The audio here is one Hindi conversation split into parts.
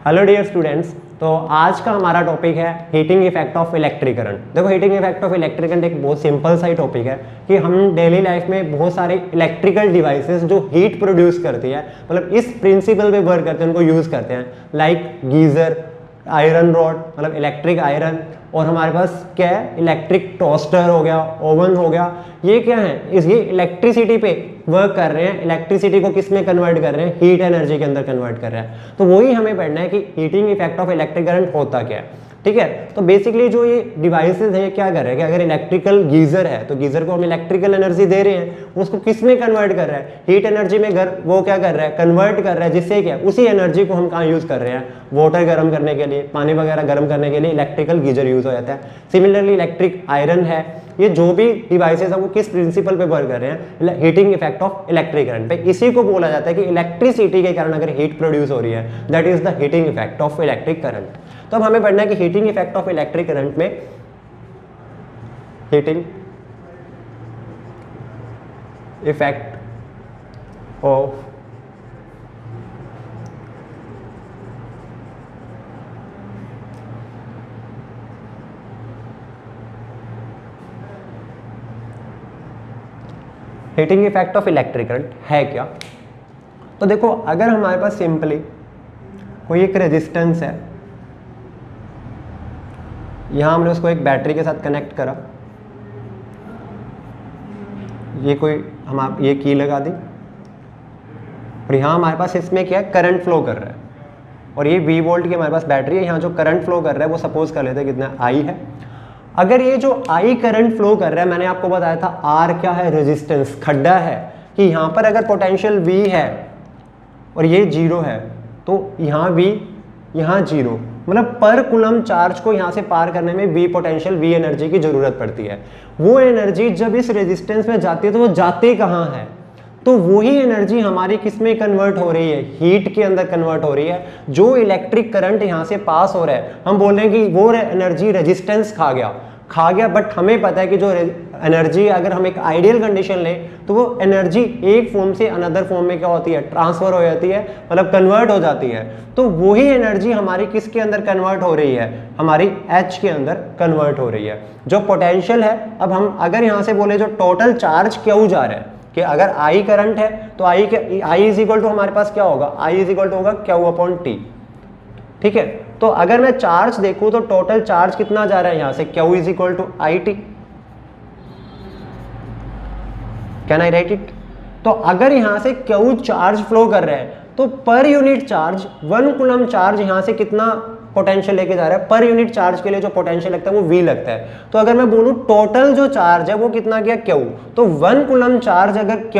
Hello dear students. तो आज का हमारा टॉपिक है heating effect of electric current. देखो, heating effect of electric current एक बहुत सिंपल सा ही टॉपिक है कि हम डेली लाइफ में बहुत सारे इलेक्ट्रिकल डिवाइसेस जो हीट प्रोड्यूस करती है, मतलब इस प्रिंसिपल पे वर्क करते हैं, उनको यूज़ करते हैं। लाइक गीज़र, आयरन रॉड मतलब इलेक्ट्रिक आयरन, और हमारे पास क्या है, इलेक्ट्रिक टोस्टर हो गया, ओवन हो गया। ये क्या है, ये इलेक्ट्रिसिटी पे वर्क कर रहे हैं। इलेक्ट्रिसिटी को किस में कन्वर्ट कर रहे हैं, हीट एनर्जी के अंदर कन्वर्ट कर रहे हैं। तो वही हमें पढ़ना है कि heating effect of electric current होता क्या है। ठीक है, तो बेसिकली जो ये डिवाइसेस हैं क्या कर रहे हैं कि अगर इलेक्ट्रिकल गीजर है तो गीजर को हम इलेक्ट्रिकल एनर्जी दे रहे हैं, उसको किस में कन्वर्ट कर रहा है, हीट एनर्जी में। वो क्या कर रहा है, कन्वर्ट कर रहा है, जिससे क्या उसी एनर्जी को हम कहाँ यूज़ कर रहे हैं, वाटर गर्म करने के लिए, पानी वगैरह गर्म करने के लिए इलेक्ट्रिकल गीजर यूज़ हो जाता है। सिमिलरली इलेक्ट्रिक आयरन है, ये जो भी डिवाइसेस है वो किस प्रिंसिपल पे वर्क कर रहे हैं, heating effect of electric current पे। इसी को बोला जाता है कि इलेक्ट्रिसिटी के कारण अगर हीट प्रोड्यूस हो रही है, that is the heating effect of electric current. तो अब हमें पढ़ना है कि heating effect of electric current में heating effect of heating effect of electric current है क्या। तो देखो, अगर हमारे पास सिंपली कोई एक रेजिस्टेंस है, यहां हमने उसको एक बैटरी के साथ कनेक्ट करा, ये की लगा दी, और यहां हमारे पास इसमें क्या है, करंट फ्लो कर रहा है, और ये V वोल्ट की हमारे पास बैटरी है। यहाँ जो करंट फ्लो कर रहा है वो सपोज कर लेते हैं कितना I है। अगर ये जो I करंट फ्लो कर रहा है, मैंने आपको बताया था R क्या है, रेजिस्टेंस, खड्डा है, कि यहाँ पर अगर पोटेंशियल V है और ये 0 है, तो यहाँ V यहाँ 0, मतलब पर कुलम चार्ज को यहाँ से पार करने में V पोटेंशियल, V एनर्जी की जरूरत पड़ती है। वो एनर्जी जब इस रेजिस्टेंस में जाती है तो वो जाती कहाँ है, तो वही एनर्जी हमारी किस में कन्वर्ट हो रही है, हीट के अंदर कन्वर्ट हो रही है। जो इलेक्ट्रिक करंट यहाँ से पास हो रहा है, हम बोल रहे हैं कि वो एनर्जी रेजिस्टेंस खा गया, बट हमें पता है कि जो एनर्जी, अगर हम एक आइडियल कंडीशन लें तो वो एनर्जी एक फॉर्म से अनदर फॉर्म में क्या होती है, ट्रांसफर हो जाती है, मतलब कन्वर्ट हो जाती है। तो वही एनर्जी हमारी किसके अंदर कन्वर्ट हो रही है, हमारी H के अंदर कन्वर्ट हो रही है। जो पोटेंशियल है, अब हम अगर यहाँ से बोले जो टोटल चार्ज क्यों जा रहा है, कि अगर I करंट है तो I इज इक्वल टू हमारे पास क्या होगा, I इज इक्वल टू होगा Q/T। ठीक है, तो अगर मैं चार्ज देखूं तो टोटल चार्ज कितना जा रहा है यहाँ से, Q is equal to IT। Can I write it. तो अगर यहाँ से Q चार्ज फ्लो कर रहा है तो per unit charge, 1 coulomb charge यहाँ से कितना पोटेंशियल लेके जा रहा है, पर यूनिट चार्ज के लिए जो पोटेंशियल लगता है वो V लगता है। तो अगर मैं बोलूं टोटल जो चार्ज है वो कितना गया, Q, तो 1 कूलम चार्ज, अगर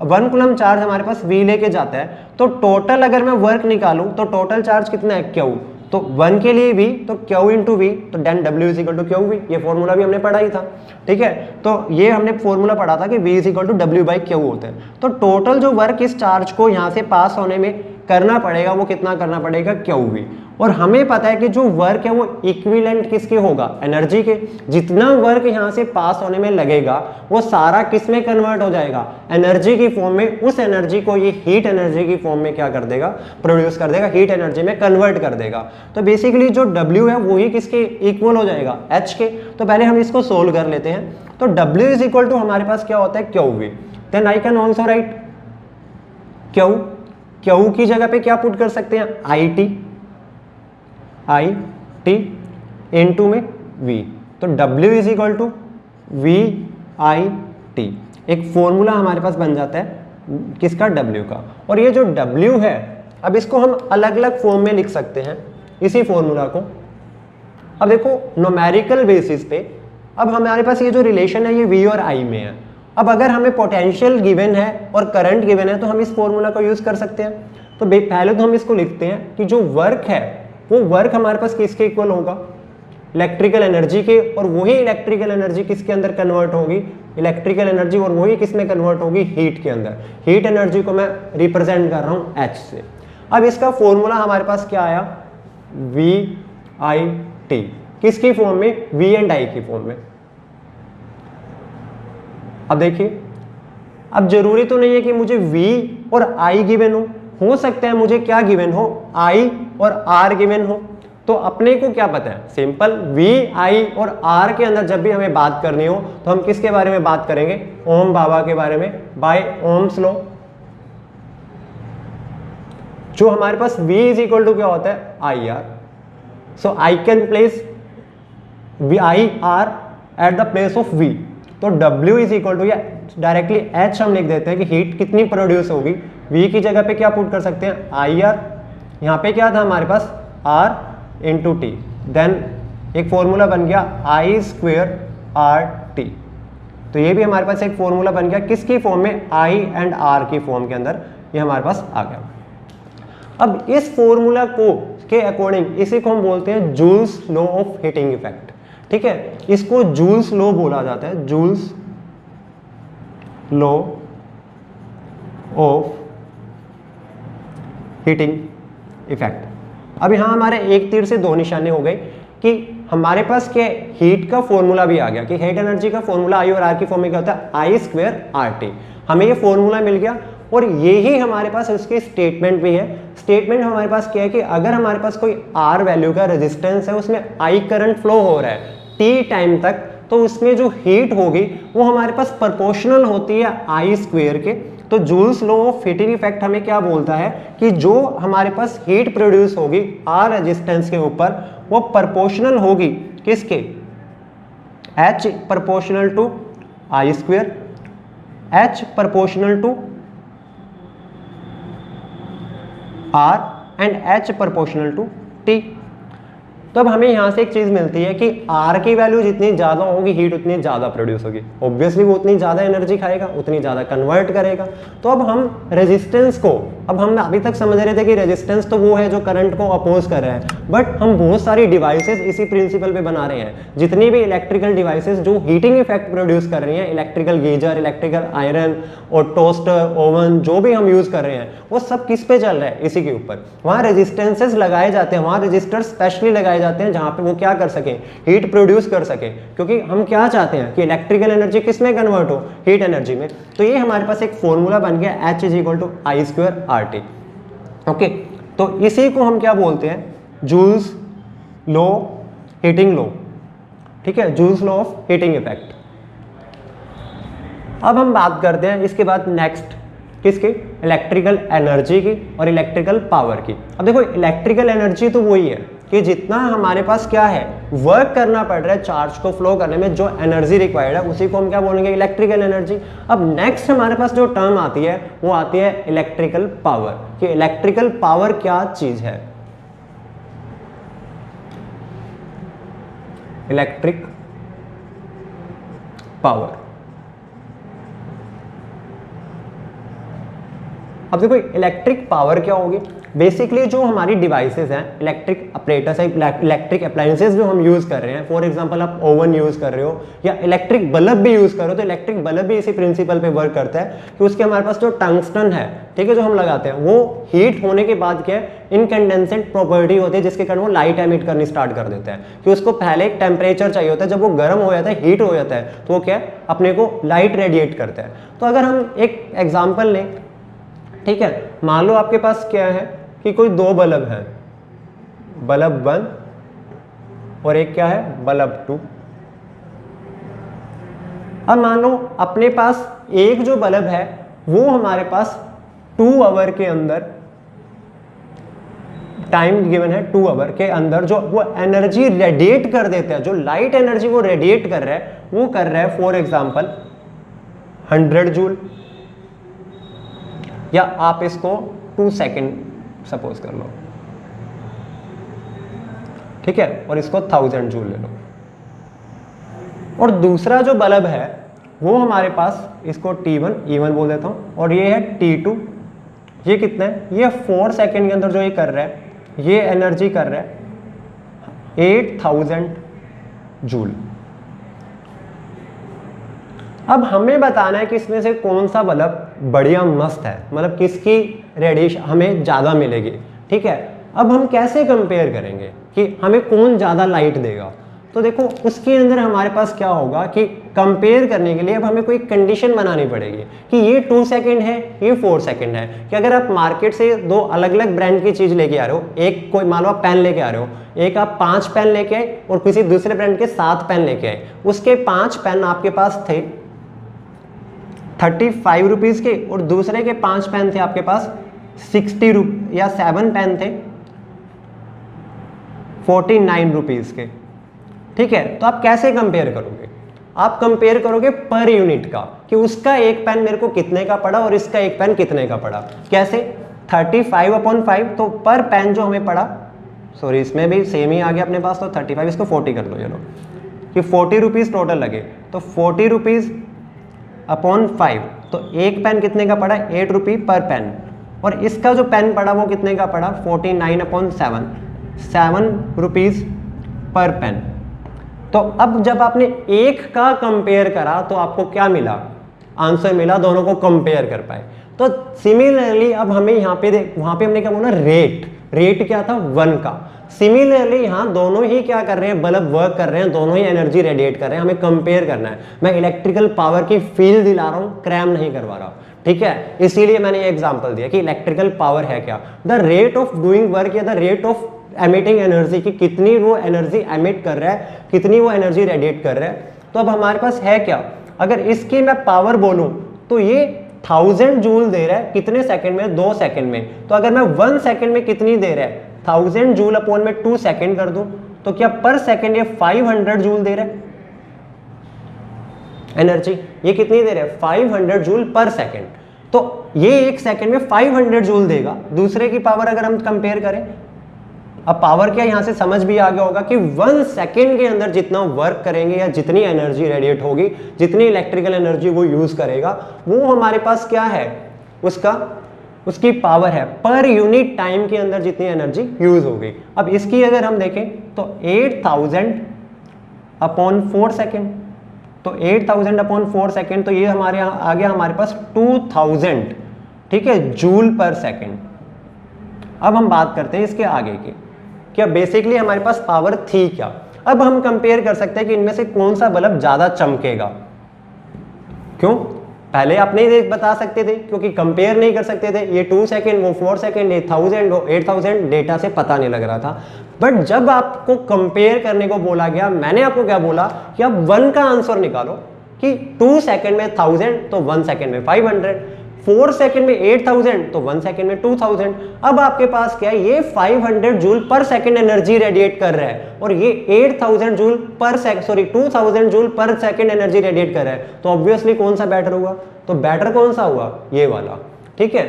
1 कूलम चार्ज हमारे पास V लेके जाता है, तो टोटल अगर मैं वर्क निकालूं तो टोटल चार्ज कितना है, Q, तो 1 के लिए V, तो Q इंटू V, तो then W is equal to QV। ये फॉर्मूला भी हमने पढ़ा ही था। ठीक है, तो ये हमने फॉर्मूला पढ़ा था कि V is equal to W/Q होता है। तो टोटल जो वर्क इस चार्ज को यहाँ से पास होने में करना पड़ेगा वो कितना करना पड़ेगा, QV। और हमें पता है कि जो वर्क है वो इक्विवेलेंट किसके होगा, एनर्जी के। जितना वर्क यहाँ से पास होने में लगेगा वो सारा किस में कन्वर्ट हो जाएगा, एनर्जी की फॉर्म में। उस एनर्जी को ये हीट एनर्जी की फॉर्म में क्या कर देगा, प्रोड्यूस कर देगा, हीट एनर्जी में कन्वर्ट कर देगा। तो बेसिकली जो W है वही किसके इक्वल हो जाएगा, H के। तो पहले हम इसको सोल्व कर लेते हैं। तो W इज इक्वल टू हमारे पास क्या होता है, QV। Then I can also write Q की जगह पे क्या पुट कर सकते हैं, IT इनटू में V। तो W is equal to VIT। एक फॉर्मूला हमारे पास बन जाता है किसका, W का। और ये जो W है, अब इसको हम अलग अलग फॉर्म में लिख सकते हैं, इसी फॉर्मूला को। अब देखो, न्यूमेरिकल बेसिस पे अब हमारे पास ये जो रिलेशन है ये V और I में है। अब अगर हमें पोटेंशियल गिवन है और करंट गिवन है तो हम इस फॉर्मूला को यूज कर सकते हैं। तो पहले तो हम इसको लिखते हैं कि जो वर्क है वो वर्क हमारे पास किसके इक्वल होगा, इलेक्ट्रिकल एनर्जी के। और वही इलेक्ट्रिकल एनर्जी किसके अंदर कन्वर्ट होगी, इलेक्ट्रिकल एनर्जी, और वही किस में कन्वर्ट होगी, हीट के अंदर। हीट एनर्जी को मैं रिप्रेजेंट कर रहा हूँ H से। अब इसका फॉर्मूला हमारे पास क्या आया, VIT, किसकी फॉर्म में, V एंड I की फॉर्म में। अब देखिए, अब जरूरी तो नहीं है कि मुझे V और I गिवन हो सकता है मुझे क्या गिवन हो, I और R गिवन हो तो अपने को क्या पता है, सिंपल V, I और R के अंदर जब भी हमें बात करनी हो तो हम किसके बारे में बात करेंगे, ओम बाबा के बारे में, बाय ओम्स लॉ। जो हमारे पास V इज इक्वल टू क्या होता है, IR। So I can place IR at the place of V। तो W इज इक्वल टू, या डायरेक्टली H हम लिख देते हैं कि हीट कितनी प्रोड्यूस होगी, V की जगह पे क्या पुट कर सकते हैं, IR। यहाँ पे क्या था हमारे पास, R इंटू टी, देन एक फॉर्मूला बन गया I स्क्वेयर RT। तो ये भी हमारे पास एक फॉर्मूला बन गया किसकी फॉर्म में, I एंड R की फॉर्म के अंदर, ये हमारे पास आ गया। अब इस फॉर्मूला को के अकॉर्डिंग इसी को हम बोलते हैं joules law of heating effect. ठीक है, इसको जूल्स लॉ बोला जाता है, joules law of heating effect. अब यहाँ हमारे एक तीर से दो निशाने हो गए कि हमारे पास क्या, हीट का फॉर्मूला भी आ गया कि हीट एनर्जी का फॉर्मूला I और R की फॉर्म में क्या होता है, I स्क्वेयर RT। हमें ये फॉर्मूला मिल गया और यही हमारे पास उसकी स्टेटमेंट भी है। स्टेटमेंट हमारे पास क्या है कि अगर हमारे पास कोई R वैल्यू का रेजिस्टेंस है, उसमें I करंट फ्लो हो रहा है T टाइम तक, तो उसमें जो हीट होगी वो हमारे पास प्रोपोर्शनल होती है I स्क्वेयर के। तो Joule's law of heating effect हमें क्या बोलता है कि जो हमारे पास हीट प्रोड्यूस होगी R रेजिस्टेंस के ऊपर, वो प्रोपोर्शनल होगी किसके, H proportional to I square, H proportional to R and H proportional to T। तो अब हमें यहाँ से एक चीज मिलती है कि R की वैल्यू जितनी ज्यादा होगी हीट उतनी ज्यादा प्रोड्यूस होगी, ऑब्वियसली वो उतनी ज्यादा एनर्जी खाएगा, उतनी ज्यादा कन्वर्ट करेगा। तो अब हम रेजिस्टेंस को, अब हम अभी तक समझ रहे थे कि रेजिस्टेंस तो वो है जो करंट को अपोज कर रहे हैं, बट हम बहुत सारी डिवाइसेस इसी प्रिंसिपल पे बना रहे हैं। जितनी भी इलेक्ट्रिकल डिवाइसेस जो हीटिंग इफेक्ट प्रोड्यूस कर रही हैं, इलेक्ट्रिकल गीजर, इलेक्ट्रिकल आयरन और टोस्टर, ओवन, जो भी हम यूज कर रहे हैं, वो सब किस पे चल रहा है, इसी के ऊपर। वहाँ रेजिस्टेंसेस लगाए जाते हैं, वहाँ रजिस्टर स्पेशली लगाए जाते हैं जहाँ पे वो क्या कर सके, हीट प्रोड्यूस कर सके, क्योंकि हम क्या चाहते हैं कि इलेक्ट्रिकल एनर्जी किस में कन्वर्ट हो, हीट एनर्जी में। तो ये हमारे पास एक फॉर्मूला बन गया H is equal to I square RT। Okay, तो इसी को हम क्या बोलते हैं, जूल्स लॉ हीटिंग लॉ। ठीक है, joules law of heating effect. अब हम बात करते हैं इसके बाद नेक्स्ट किसकी, इलेक्ट्रिकल एनर्जी की और इलेक्ट्रिकल पावर की। अब देखो इलेक्ट्रिकल एनर्जी तो वही है कि जितना हमारे पास क्या है, वर्क करना पड़ रहा है चार्ज को फ्लो करने में, जो एनर्जी रिक्वायर्ड है उसी को हम क्या बोलेंगे, इलेक्ट्रिकल एनर्जी। अब नेक्स्ट हमारे पास जो टर्म आती है वो आती है इलेक्ट्रिकल पावर, कि इलेक्ट्रिकल पावर क्या चीज है। इलेक्ट्रिक पावर, अब देखो इलेक्ट्रिक पावर क्या होगी, बेसिकली जो हमारी डिवाइसेस हैं, इलेक्ट्रिक अपरेटस है, इलेक्ट्रिक अप्लायंसेस जो हम यूज कर रहे हैं, फॉर एग्जांपल आप ओवन यूज कर रहे हो या इलेक्ट्रिक बल्ब भी यूज कर रहे हो, तो इलेक्ट्रिक बल्ब भी इसी प्रिंसिपल पे वर्क करता है कि उसके हमारे पास जो टंगस्टन है, ठीक है, जो हम लगाते हैं, वो हीट होने के बाद क्या है, इनकैंडेसेंट प्रॉपर्टी होती है जिसके कारण वो लाइट एमिट करनी स्टार्ट कर देता है। कि उसको पहले एक टेम्परेचर चाहिए होता है, जब वो गर्म हो जाता है, हीट हो जाता है, तो वो क्या है, अपने को लाइट रेडिएट करता है। तो अगर हम एक एग्जाम्पल लें, ठीक है, मान लो आपके पास क्या है कि कोई दो बल्ब है, बल्ब 1 और एक क्या है, बल्ब 2। अब मान लो अपने पास एक जो बल्ब है वो हमारे पास 2 आवर के अंदर, टाइम गिवन है 2 आवर के अंदर, जो वो एनर्जी रेडिएट कर देता है, जो लाइट एनर्जी वो रेडिएट कर रहा है, वो कर रहा है फॉर एग्जांपल 100 जूल, या आप इसको 2 सेकेंड सपोज कर लो, ठीक है, और इसको 1000 जूल ले लो। और दूसरा जो बल्ब है वो हमारे पास, इसको T1 E1 बोल देता हूं, और ये है T2, ये कितना है, ये 4 सेकेंड के अंदर जो ये कर रहा है, ये एनर्जी कर रहा है 8000 जूल। अब हमें बताना है कि इसमें से कौन सा बल्ब बढ़िया मस्त है, मतलब किसकी रेडिएशन हमें ज़्यादा मिलेगी। ठीक है, अब हम कैसे कंपेयर करेंगे कि हमें कौन ज़्यादा लाइट देगा, तो देखो उसके अंदर हमारे पास क्या होगा कि कंपेयर करने के लिए अब हमें कोई कंडीशन बनानी पड़ेगी कि ये 2 सेकंड है, ये 4 सेकंड है। कि अगर आप मार्केट से दो अलग अलग ब्रांड की चीज लेके आ रहे हो, एक कोई मान लो आप पेन लेके आ रहे हो, एक आप 5 पेन लेके आए और किसी दूसरे ब्रांड के 7 पेन लेके आए, उसके 5 पेन आपके पास थे 35 रुपीज के और दूसरे के 5 पेन थे आपके पास 60 रुपये या 7 पेन थे 49 रुपीज के। ठीक है, तो आप कैसे कंपेयर करोगे? आप कंपेयर करोगे पर यूनिट का कि उसका एक पेन मेरे को कितने का पड़ा और इसका एक पेन कितने का पड़ा। कैसे? 35/5 तो पर पेन जो हमें पड़ा, सॉरी इसमें भी सेम ही आ गया अपने पास, तो 35 इसको 40 कर दो चलो कि 40 रुपीज़ टोटल लगे, तो 40 रुपीज़ अपॉन 5 तो एक पेन कितने का पड़ा? 8 रुपये पर पेन। और इसका जो पेन पड़ा वो कितने का पड़ा? 49/7 7 रुपीज़ पर पेन। तो अब जब आपने एक का कंपेयर करा तो आपको क्या मिला? आंसर मिला, दोनों को कंपेयर कर पाए। तो सिमिलरली अब हमें यहाँ पे वहां पे हमने क्या बोला? रेट क्या था? 1 का। सिमिलरली यहाँ दोनों ही क्या कर रहे हैं? बल्ब वर्क कर रहे हैं, दोनों ही एनर्जी रेडिएट कर रहे हैं, हमें कंपेयर करना है। मैं इलेक्ट्रिकल पावर की फील दिला रहा हूँ, क्रैम नहीं करवा रहा। ठीक है, इसीलिए मैंने ये एग्जांपल दिया कि इलेक्ट्रिकल पावर है क्या? The rate of doing work या the rate of emitting energy, की कितनी वो एनर्जी एमिट कर रहा है, कितनी वो एनर्जी रेडिएट कर रहा है। तो अब हमारे पास है क्या? अगर इसकी मैं पावर बोलूं तो ये 1000 जूल दे रहा है कितने सेकंड में? 2 सेकंड में। तो अगर मैं 1 सेकंड में कितनी दे रहा है? 1000 जूल अपॉन में 2 सेकंड कर दूं तो क्या पर सेकंड ये 500 जूल दे रहा है एनर्जी? ये कितनी दे रहा है? 500 जूल पर सेकंड। तो ये एक सेकंड में 500 जूल देगा। दूसरे की पावर अगर हम कंपेयर करें, अब पावर क्या यहां से समझ भी आ गया होगा कि 1 सेकेंड के अंदर जितना वर्क करेंगे या जितनी एनर्जी रेडिएट होगी, जितनी इलेक्ट्रिकल एनर्जी वो यूज करेगा, वो हमारे पास क्या है? उसकी पावर है पर यूनिट टाइम के अंदर जितनी एनर्जी यूज होगी। अब इसकी अगर हम देखें तो 8000 अपॉन 4 सेकेंड, तो 8000 अपॉन 4 सेकेंड, तो ये हमारे यहाँ आ गया हमारे पास 2000, ठीक है, जूल पर सेकेंड। अब हम बात करते हैं इसके आगे की, क्या बेसिकली हमारे पास पावर थी क्या। अब हम कंपेयर कर सकते हैं कि इनमें से कौन सा बल्ब ज्यादा चमकेगा। क्यों? पहले आप नहीं बता सकते थे क्योंकि कंपेयर नहीं कर सकते थे। ये 2 सेकेंड, वो 4 सेकेंड, ये 1000, वो 8000, डेटा से पता नहीं लग रहा था। बट जब आपको कंपेयर करने को बोला गया, मैंने आपको क्या बोला कि आप 1 का आंसर निकालो कि 2 सेकेंड में 1000 तो 1 सेकेंड में 500, 4 सेकेंड में 8000 तो 1 सेकेंड में 2000। अब आपके पास क्या है? ये 500 जूल पर सेकेंड एनर्जी रेडिएट कर रहा है और ये 8000 जूल पर सेकंड, सॉरी 2000 जूल पर सेकेंड एनर्जी रेडिएट कर रहा है। तो ऑब्वियसली कौन सा बेटर हुआ? तो बेटर कौन सा हुआ? ये वाला। ठीक है,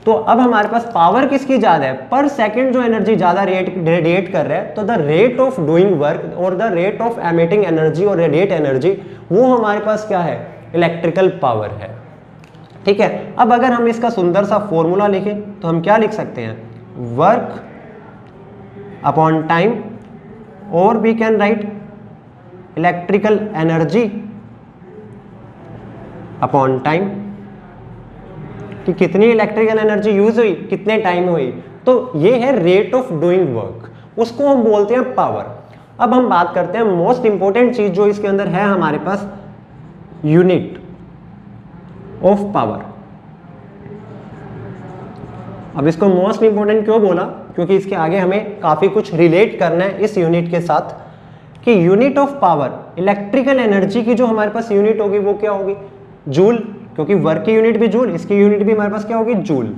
तो अब हमारे पास पावर किसकी ज्यादा है? पर सेकेंड जो एनर्जी ज्यादा रेडिएट कर रहा है, तो the rate of doing work और the rate of emitting energy और रेडिएट एनर्जी, वो हमारे पास क्या है? इलेक्ट्रिकल पावर है। ठीक है, अब अगर हम इसका सुंदर सा फॉर्मूला लिखें तो हम क्या लिख सकते हैं? वर्क अपॉन टाइम, और we can write electrical energy upon time, कि कितनी इलेक्ट्रिकल एनर्जी यूज हुई, कितने टाइम हुई। तो ये है रेट ऑफ डूइंग वर्क, उसको हम बोलते हैं पावर। अब हम बात करते हैं मोस्ट इंपॉर्टेंट चीज जो इसके अंदर है हमारे पास, यूनिट ऑफ पावर। अब इसको मोस्ट इंपोर्टेंट क्यों बोला? क्योंकि इसके आगे हमें काफी कुछ रिलेट करना है इस यूनिट के साथ कि unit of power, electrical energy की जो हमारे पास यूनिट होगी वो क्या होगी? जूल, क्योंकि वर्क की यूनिट भी जूल, इसकी यूनिट भी हमारे पास क्या होगी? Joule.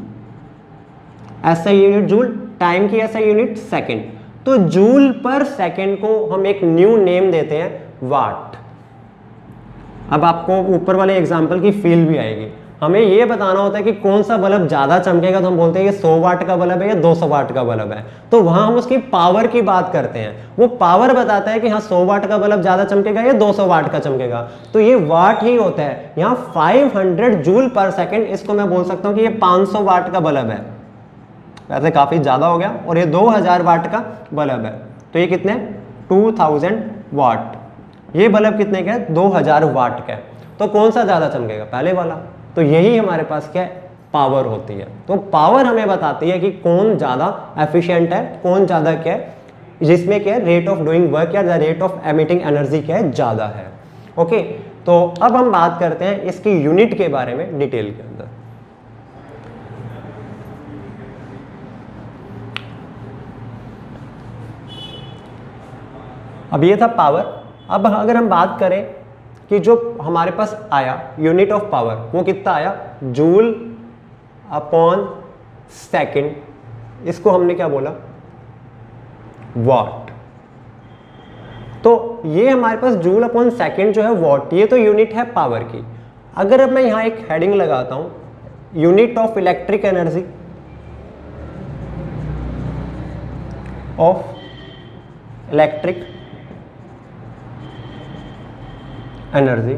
SI unit joule, time की एसआई यूनिट सेकेंड। तो जूल पर सेकेंड को हम एक न्यू नेम देते हैं वाट। अब आपको ऊपर वाले एग्जाम्पल की फील भी आएगी। हमें ये बताना होता है कि कौन सा बल्ब ज्यादा चमकेगा, तो हम बोलते हैं ये 100 वाट का बल्ब है या 200 वाट का बल्ब है। तो वहां हम उसकी पावर की बात करते हैं, वो पावर बताता है कि हाँ 100 वाट का बल्ब ज्यादा चमकेगा या 200 वाट का चमकेगा। तो ये वाट ही होता है। यहाँ 500 जूल पर सेकेंड, इसको मैं बोल सकता हूँ कि ये 500 वाट का बल्ब है। वैसे काफी ज्यादा हो गया, और ये 2000 वाट का बल्ब है। तो ये कितने? 2000 वाट। ये बल्ब कितने का है? 2000 वाट का है। तो कौन सा ज्यादा चमकेगा? पहले वाला। तो यही हमारे पास क्या है? पावर होती है। तो पावर हमें बताती है कि कौन ज्यादा एफिशिएंट है, कौन ज्यादा क्या है, जिसमें क्या है रेट ऑफ डूइंग वर्क या the rate of emitting energy क्या है ज़्यादा है। ओके, तो अब हम बात करते हैं इसकी यूनिट के बारे में डिटेल के अंदर। अब ये था पावर। अब अगर हम बात करें कि जो हमारे पास आया यूनिट ऑफ पावर वो कितना आया, जूल अपॉन सेकेंड, इसको हमने क्या बोला, वॉट। तो ये हमारे पास जूल अपॉन सेकेंड जो है वॉट, ये तो यूनिट है पावर की। अगर अब मैं यहां एक हेडिंग लगाता हूं, unit of electric energy of electric energy,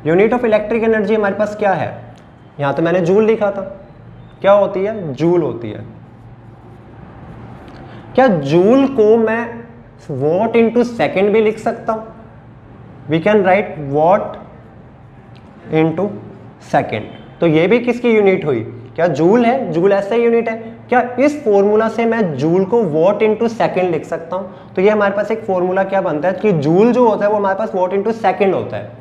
unit of electric energy हमारे पास क्या है, यहां तो मैंने जूल लिखा था, क्या होती है, जूल होती है। क्या जूल को मैं वॉट इंटू सेकेंड भी लिख सकता हूं, we can write watt into second, तो ये भी किसकी यूनिट हुई, क्या जूल है, जूल ऐसा यूनिट है। क्या इस फॉर्मूला से मैं जूल को वॉट इंटू सेकेंड लिख सकता हूं, तो ये हमारे पास एक फॉर्मूला क्या बनता है कि जूल जो होता है वो हमारे पास वॉट इंटू सेकेंड होता है।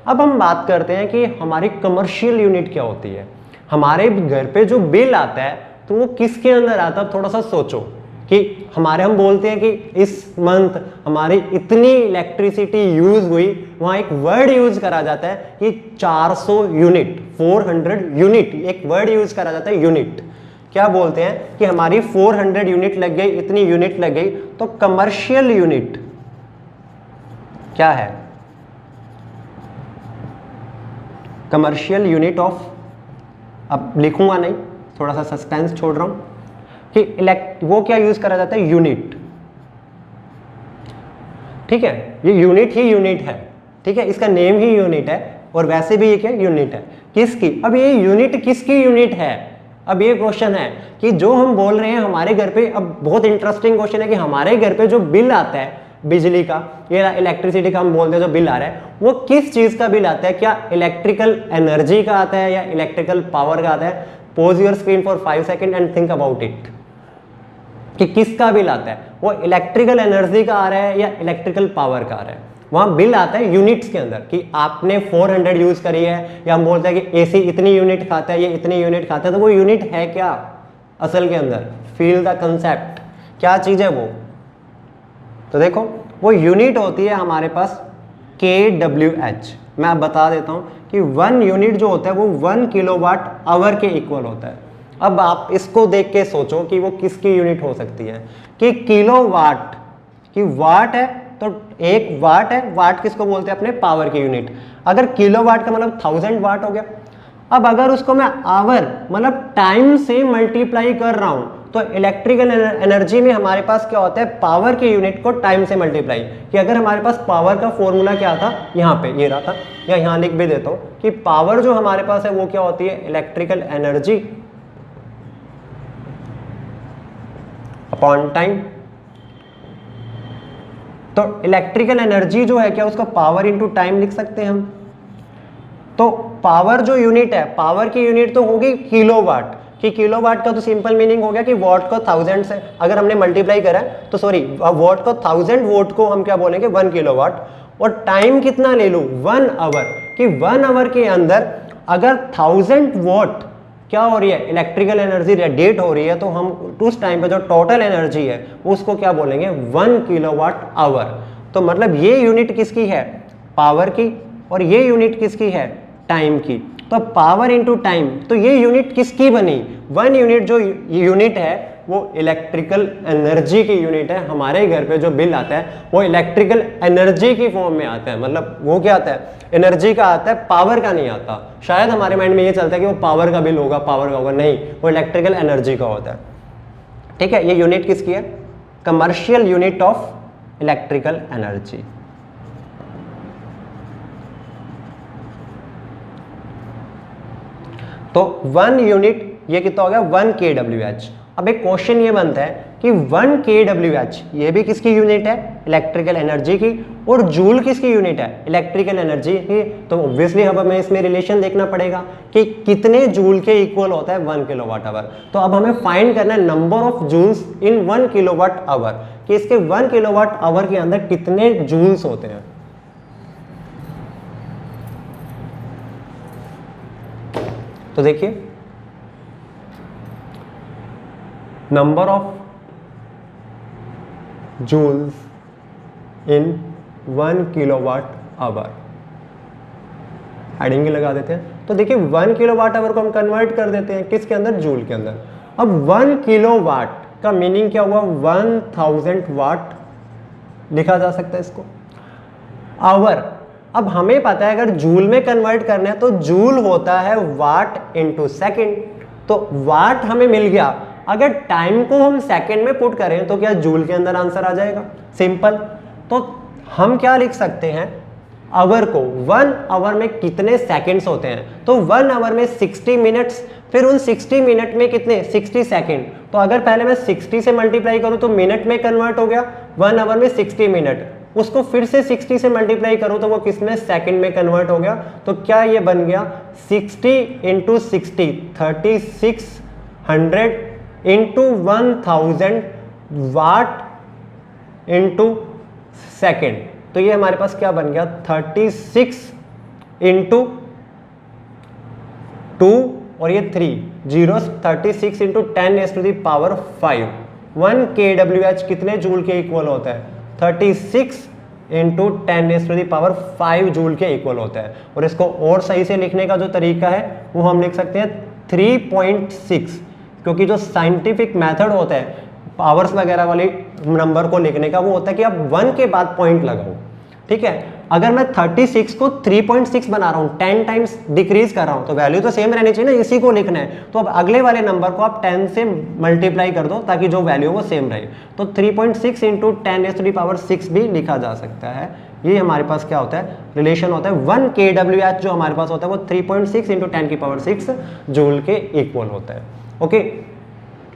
अब हम बात करते हैं कि हमारी कमर्शियल यूनिट क्या होती है। हमारे घर पे जो बिल आता है तो वो किसके अंदर आता है, थोड़ा सा सोचो कि हमारे हम बोलते हैं कि इस मंथ हमारी इतनी इलेक्ट्रिसिटी यूज हुई, वहां एक वर्ड यूज करा जाता है कि 400 यूनिट, 400 यूनिट, एक वर्ड यूज करा जाता है यूनिट। क्या बोलते हैं कि हमारी 400 यूनिट लग गई, इतनी यूनिट लग गई। तो कमर्शियल यूनिट क्या है, कमर्शियल यूनिट ऑफ, अब लिखूंगा नहीं, थोड़ा सा सस्पेंस छोड़ रहा हूं कि वो क्या यूज करा जाता है, यूनिट। ठीक है, ये यूनिट ही यूनिट है, ठीक है, इसका नेम ही यूनिट है और वैसे भी ये क्या यूनिट है, किसकी। अब ये यूनिट किसकी यूनिट है, अब ये क्वेश्चन है कि जो हम बोल रहे हैं हमारे घर पे, अब बहुत इंटरेस्टिंग क्वेश्चन है कि हमारे घर पे जो बिल आता है बिजली का, ये इलेक्ट्रिसिटी का हम बोलते हैं जो बिल आ रहा है, वो किस चीज का बिल आता है, क्या इलेक्ट्रिकल एनर्जी का आता है या इलेक्ट्रिकल पावर का आता है। Pause your screen for 5 second and think about it कि किसका बिल आता है, वो इलेक्ट्रिकल एनर्जी का आ रहा है या इलेक्ट्रिकल पावर का आ रहा है। वहां बिल आता है यूनिट्स के अंदर कि आपने 400 यूज करी है, या हम बोलते हैं कि एसी इतनी यूनिट खाता है, ये इतनी यूनिट खाता है, तो वो यूनिट है क्या असल के अंदर, फील द कंसेप्ट, क्या चीज है वो। तो देखो वो यूनिट होती है हमारे पास kWh। मैं आप बता देता हूं कि 1 यूनिट जो होता है वो 1 किलोवाट आवर के इक्वल होता है। अब आप इसको देख के सोचो कि वो किसकी यूनिट हो सकती है, कि किलोवाट की, वाट है तो 1 वाट है, वाट किसको बोलते हैं, अपने पावर की यूनिट। अगर किलोवाट का मतलब 1000 वाट हो गया। अब अगर उसको मैं आवर मतलब टाइम से मल्टीप्लाई कर रहा हूं, तो इलेक्ट्रिकल एनर्जी में हमारे पास क्या होता है, पावर की यूनिट को टाइम से मल्टीप्लाई। कि अगर हमारे पास पावर का फॉर्मूला क्या था, यहाँ पे ये रहा था, या यहाँ लिख भी देता हूँ कि पावर जो हमारे पास है वो क्या होती है, इलेक्ट्रिकल एनर्जी अपॉन टाइम। तो इलेक्ट्रिकल एनर्जी जो है क्या, उसको पावर इंटू टाइम लिख सकते हैं हम। तो पावर जो यूनिट है, पावर की यूनिट तो होगी किलोवाट, कि किलोवाट का तो सिंपल मीनिंग हो गया कि वॉट को 1000 से अगर हमने मल्टीप्लाई करा है, तो सॉरी वॉट को 1000 वोट को हम क्या बोलेंगे 1 किलोवाट। और टाइम कितना ले लूं, 1 आवर, कि 1 आवर के अंदर अगर 1000 वॉट क्या हो रही है, इलेक्ट्रिकल एनर्जी रेडिएट हो रही है, तो हम उस टाइम पे जो टोटल एनर्जी है उसको क्या बोलेंगे 1 किलोवाट आवर। तो मतलब ये यूनिट किसकी है, पावर की, और ये यूनिट किसकी है, टाइम की। तो पावर इंटू टाइम, तो ये यूनिट किसकी बनी, 1 यूनिट जो यूनिट है वो इलेक्ट्रिकल एनर्जी की यूनिट है। हमारे घर पे जो बिल आता है वो इलेक्ट्रिकल एनर्जी की फॉर्म में आता है, मतलब वो क्या आता है, एनर्जी का आता है, पावर का नहीं आता। शायद हमारे माइंड में ये चलता है कि वो पावर का बिल होगा, पावर का होगा, नहीं, वो इलेक्ट्रिकल एनर्जी का होता है। ठीक है, ये यूनिट किसकी है, commercial unit of electrical energy. तो 1 यूनिट ये कितना हो गया 1 kWh। अब एक क्वेश्चन ये बनता है कि 1 kWh ये भी किसकी यूनिट है, इलेक्ट्रिकल एनर्जी की, और जूल किसकी यूनिट है, इलेक्ट्रिकल एनर्जी की। तो ऑब्वियसली अब हमें इसमें रिलेशन देखना पड़ेगा कि कितने जूल के इक्वल होता है 1 किलोवाट आवर। तो अब हमें फाइंड करना है number of joules in 1 kilowatt hour, कि इसके 1 किलोवाट आवर के अंदर कितने जूल्स होते हैं। तो देखिए number of joules in 1 kilowatt hour, heading लगा देते हैं। तो देखिए 1 किलोवाट आवर को हम कन्वर्ट कर देते हैं किसके अंदर, जूल के अंदर। अब 1 किलोवाट का मीनिंग क्या हुआ, 1000 वाट लिखा जा सकता है इसको। आवर, अब हमें पता है अगर जूल में कन्वर्ट करना है तो जूल होता है वाट इनटू सेकंड, तो वाट हमें मिल गया। अगर टाइम को हम सेकंड में पुट करें तो क्या जूल के अंदर आंसर आ जाएगा, सिंपल। तो हम क्या लिख सकते हैं, आवर को 1 आवर में कितने सेकंड्स होते हैं, तो 1 आवर में 60 मिनट्स, फिर उन 60 मिनट में कितने 60 सेकंड। तो अगर पहले मैं 60 से मल्टीप्लाई करूं तो मिनट में कन्वर्ट हो गया, 1 आवर में 60 मिनट, उसको फिर से 60 से मल्टीप्लाई करूं तो वो किसमें, सेकंड में कन्वर्ट हो गया। तो क्या ये बन गया 60 इंटू 60 3600 इंटू 1000 वाट इंटू सेकेंड। तो ये हमारे पास क्या बन गया 36 इंटू 2 और ये 3 जीरो 36 इंटू 10⁻⁵ 1 kWh कितने जूल के इक्वल होता है, 36 इंटू 10⁻⁵ जूल के इक्वल होता है। और इसको और सही से लिखने का जो तरीका है वो हम लिख सकते हैं 3.6, क्योंकि जो साइंटिफिक मेथड होता है पावर्स वगैरह वाले नंबर को लिखने का वो होता है कि आप 1 के बाद पॉइंट लगाओ, ठीक है। अगर मैं 36 को 3.6 बना रहा हूँ, 10 टाइम्स डिक्रीज कर रहा हूँ, तो वैल्यू तो सेम रहनी चाहिए ना, इसी को लिखना है। तो अब अगले वाले नंबर को आप 10 से मल्टीप्लाई कर दो ताकि जो वैल्यू वो सेम रहे। तो 3.6 इंटू 10⁻⁶ भी लिखा जा सकता है। ये हमारे पास क्या होता है, रिलेशन होता है 1 kWh जो हमारे पास होता है वो 3.6 इंटू 10⁻⁶ जूल के इक्वल होता है। ओके,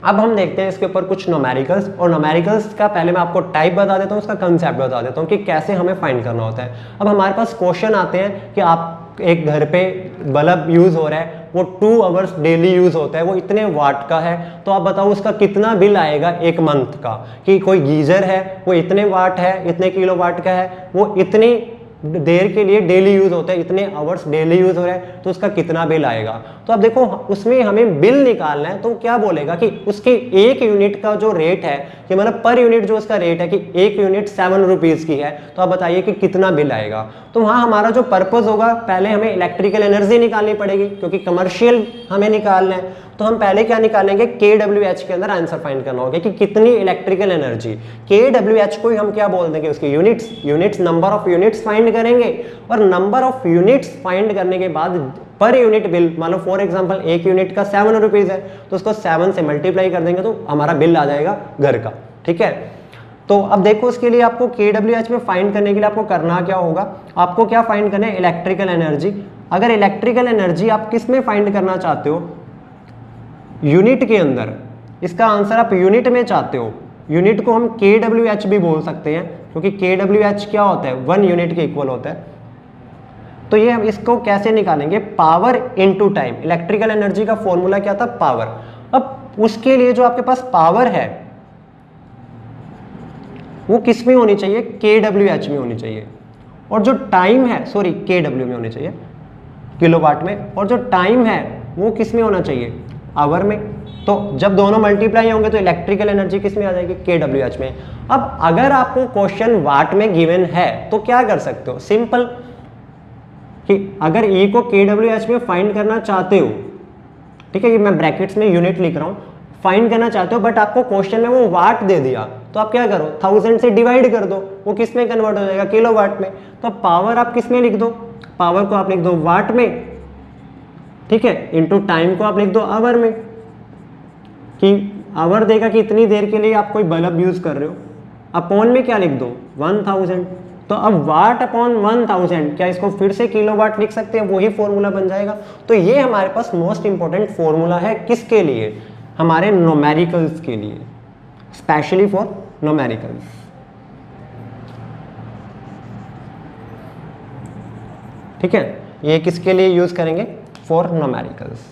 अब हम देखते हैं इसके ऊपर कुछ न्यूमेरिकल्स, और न्यूमेरिकल्स का पहले मैं आपको टाइप बता देता हूँ, उसका कंसेप्ट बता देता हूँ कि कैसे हमें फाइंड करना होता है। अब हमारे पास क्वेश्चन आते हैं कि आप एक घर पे बल्ब यूज हो रहा है, वो 2 आवर्स डेली यूज होता है, वो इतने वाट का है, तो आप बताओ उसका कितना बिल आएगा एक मंथ का। कि कोई गीजर है वो इतने वाट है, इतने किलो वाट का है, वो इतनी देर के लिए डेली यूज होता है, इतने आवर्स डेली यूज हो रहा है, तो उसका कितना बिल आएगा। तो अब देखो उसमें हमें बिल निकालना है, तो क्या बोलेगा कि उसके एक यूनिट का जो रेट है, कि मतलब पर यूनिट जो उसका रेट है कि एक यूनिट 7 रुपीज की है, तो आप बताइए कि कितना बिल आएगा। तो वहाँ हमारा जो पर्पज होगा, पहले हमें इलेक्ट्रिकल एनर्जी निकालनी पड़ेगी क्योंकि कमर्शियल हमें निकालना है। तो हम पहले क्या निकालेंगे, kWh के अंदर आंसर फाइंड करना होगा कि कितनी इलेक्ट्रिकल एनर्जी। kWh को ही हम क्या बोल देंगे, उसकी units number of units find करेंगे, और नंबर ऑफ यूनिट्स फाइंड करने के बाद पर यूनिट बिल, मान लो फॉर एग्जांपल एक यूनिट का 7 रुपीज है, तो उसको 7 से मल्टीप्लाई कर देंगे तो हमारा बिल आ जाएगा घर का, ठीक है। तो अब देखो उसके लिए आपको kWh में फाइंड करने के लिए आपको करना क्या होगा, आपको क्या फाइंड करना है, इलेक्ट्रिकल एनर्जी। अगर इलेक्ट्रिकल एनर्जी आप किस में फाइंड करना चाहते हो, यूनिट के अंदर, इसका आंसर आप यूनिट में चाहते हो, यूनिट को हम kWh भी बोल सकते हैं क्योंकि kWh क्या होता है, 1 यूनिट के इक्वल होता है। तो ये हम इसको कैसे निकालेंगे, power into time. Electrical energy का फॉर्मूला क्या था, पावर। अब उसके लिए जो आपके पास पावर है वो किस में होनी चाहिए, kWh में होनी चाहिए, और जो टाइम है, सॉरी kW में होनी चाहिए, किलोवाट में, और जो टाइम है वो किस में होना चाहिए, आवर में। तो जब दोनों मल्टीप्लाई होंगे तो इलेक्ट्रिकल एनर्जी किस में आ जाएगी, kWh में। अब अगर आपको क्वेश्चन वाट में गिवन है तो क्या कर सकते हो, सिंपल, कि अगर E को kWh में फाइंड करना चाहते हो, ठीक है, ये मैं ब्रैकेट्स में यूनिट लिख रहा हूँ, फाइंड करना चाहते हो, बट आपको क्वेश्चन में वो वाट दे दिया, तो आप क्या करो, 1000 से डिवाइड कर दो, वो किस में कन्वर्ट हो जाएगा, किलोवाट में। तो पावर आप किस में लिख दो, पावर को आप लिख दो वाट में, ठीक है, इनटू टाइम को आप लिख दो आवर में, कि आवर देगा कि इतनी देर के लिए आप कोई बल्ब यूज कर रहे हो, अपॉन में क्या लिख दो 1000। तो अब वाट अपॉन 1000, क्या इसको फिर से किलोवाट लिख सकते हैं, वही फॉर्मूला बन जाएगा। तो ये हमारे पास मोस्ट इंपॉर्टेंट फॉर्मूला है, किसके लिए, हमारे न्यूमेरिकल्स के लिए, स्पेशली फॉर न्यूमेरिकल्स। ठीक है, ये किसके लिए यूज करेंगे? For numericals.